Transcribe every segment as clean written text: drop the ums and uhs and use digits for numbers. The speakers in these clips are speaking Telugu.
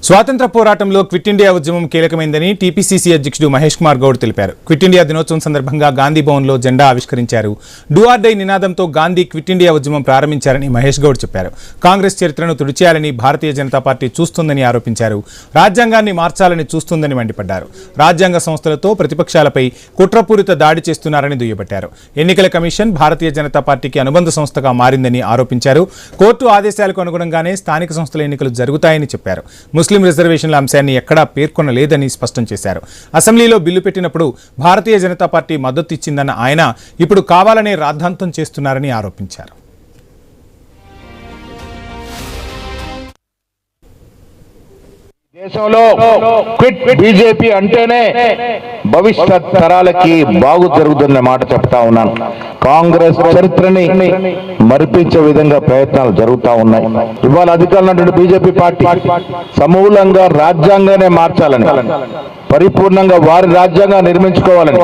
స్వాతంత్ర పోరాటంలో క్విట్ ఇండియా ఉద్యమం కీలకమైందని టీపీసీసీ అధ్యక్షుడు మహేష్ కుమార్ గౌడ్ తెలిపారు. క్విట్ ఇండియా దినోత్సవం సందర్భంగా గాంధీ భవన్లో జెండా ఆవిష్కరించారు. డూ ఆర్ డై నినాదంతో గాంధీ క్విట్ ఇండియా ఉద్యమం ప్రారంభించారని మహేష్ గౌడ్ చెప్పారు. కాంగ్రెస్ చరిత్రను తుడిచేయాలని భారతీయ జనతా పార్టీ చూస్తుందని ఆరోపించారు. రాజ్యాంగాన్ని మార్చాలని చూస్తుందని మండిపడ్డారు. రాజ్యాంగ సంస్థలతో ప్రతిపక్షాలపై కుట్రపూరిత దాడి చేస్తున్నారని దుయ్యబట్టారు. ఎన్నికల కమిషన్ భారతీయ జనతా పార్టీకి అనుబంధ సంస్థగా మారిందని ఆరోపించారు. కోర్టు ఆదేశాలకు అనుగుణంగానే స్థానిక సంస్థల ఎన్నికలు జరుగుతాయని చెప్పారు. ముస్లిం రిజర్వేషన్ల అంశాన్ని ఎక్కడా పేర్కొనలేదని స్పష్టం చేశారు. అసెంబ్లీలో బిల్లు పెట్టినప్పుడు భారతీయ జనతా పార్టీ మద్దతు ఇచ్చిందన్న ఆయన ఇప్పుడు కావాలనే రాద్ధాంతం చేస్తున్నారని ఆరోపించారు. దేశంలో క్విట్ బీజేపీ అంటేనే భవిష్యత్ తరాలకి బాగు జరుగుతున్న మాట చెప్తా ఉన్నాను. కాంగ్రెస్ చరిత్రని మరిపించే విధంగా ప్రయత్నాలు జరుగుతూ ఉన్నాయి. ఇవాళ అధికారంలో ఉన్నటువంటి బీజేపీ పార్టీ సమూలంగా రాజ్యాంగానే మార్చాలని, పరిపూర్ణంగా వారి రాజ్యాంగాన్ని నిర్మించుకోవాలని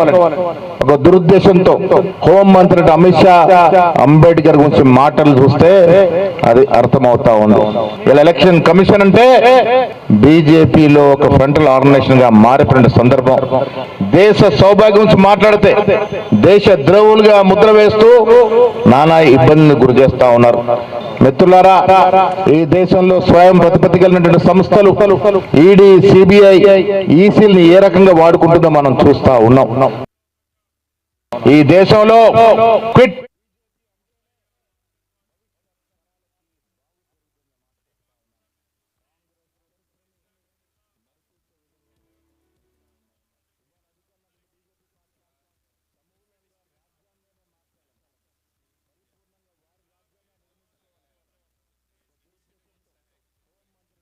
ఒక దురుద్దేశంతో హోం మంత్రి అమిత్ షా అంబేద్కర్ గురించి మాటలు చూస్తే అది అర్థమవుతా ఉంది. ఇలా ఎలక్షన్ కమిషన్ అంటే బీజేపీలో ఒక ఫ్రంటల్ ఆర్గనైజేషన్ గా మారిపోయిన సందర్భం. దేశ సౌభాగ్యం గురించి మాట్లాడితే దేశ ద్రోవులుగా ముద్ర వేస్తూ నానా ఇబ్బందులు గురి చేస్తా ఉన్నారు. మిత్రులారా, ఈ దేశంలో స్వయం ప్రతిపత్తి కలిగినటువంటి సంస్థలు ఈడీ, సిబిఐ, ఈసీల్ని ఏ రకంగా వాడుకుంటుందో మనం చూస్తా ఉన్నాం. ఈ దేశంలో క్విట్